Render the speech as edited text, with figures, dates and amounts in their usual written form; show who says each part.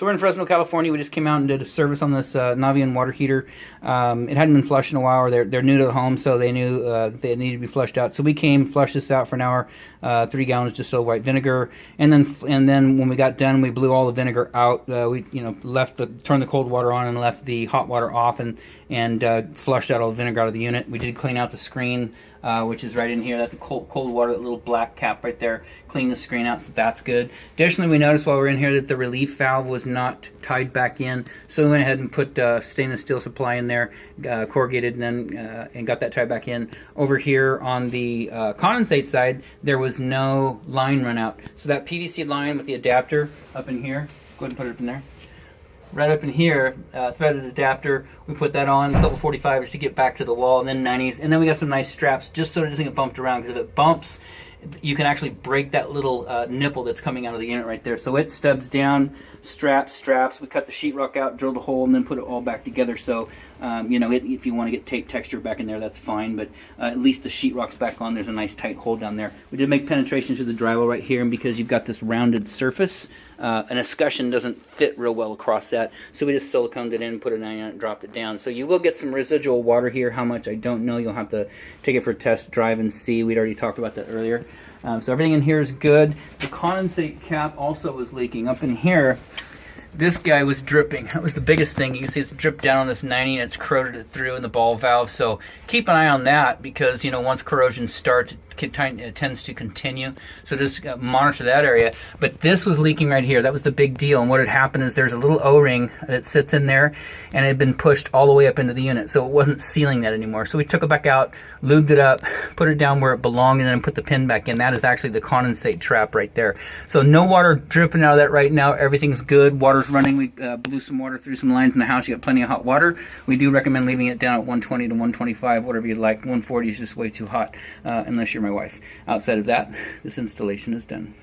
Speaker 1: So we're in Fresno, California. We just came out and did a service on this Navion water heater. It hadn't been flushed in a while, or they're new to the home, so they knew they needed to be flushed out. So we came, flushed this out for an hour, 3 gallons distilled white vinegar, and then when we got done, we blew all the vinegar out. We turned the cold water on and left the hot water off, and flushed out all the vinegar out of the unit. We did clean out the screen, which is right in here. That's the cold water, that little black cap right there. Clean the screen out, so that's good. Additionally, we noticed while we were in here that the relief valve was not tied back in, so we went ahead and put stainless steel supply in there, corrugated, and got that tied back in. Over here on the condensate side, there was no line run out. So that PVC line with the adapter up in here, go ahead and put it up in there. Right up in here, threaded adapter, we put that on, a couple 45s to get back to the wall, and then 90s, and then we got some nice straps just so it doesn't get bumped around, because if it bumps, you can actually break that little nipple that's coming out of the unit right there. So it stubs down, straps. We cut the sheetrock out, drilled a hole, and then put it all back together. So, if you want to get tape texture back in there, that's fine. But at least the sheetrock's back on. There's a nice tight hole down there. We did make penetration to the drywall right here, and because you've got this rounded surface, an escutcheon doesn't fit real well across that. So we just siliconed it in, put a 9 on it, dropped it down. So you will get some residual water here. How much, I don't know. You'll have to take it for a test drive and see. We'd already talked about that earlier. So everything in here is good. The condensate cap also was leaking. Up in here, this guy was dripping. That was the biggest thing. You can see it's dripped down on this 90 and it's corroded it through in the ball valve. So keep an eye on that, because once corrosion starts, it tends to continue. So just monitor that area. But this was leaking right here. That was the big deal. And what had happened is there's a little O-ring that sits in there, and it had been pushed all the way up into the unit. So it wasn't sealing that anymore. So we took it back out, lubed it up, put it down where it belonged, and then put the pin back in. That is actually the condensate trap right there. So no water dripping out of that right now. Everything's good. Water's running. We blew some water through some lines in the house. You got plenty of hot water. We do recommend leaving it down at 120 to 125, whatever you'd like. 140 is just way too hot, unless you're my wife. Outside of that, this installation is done.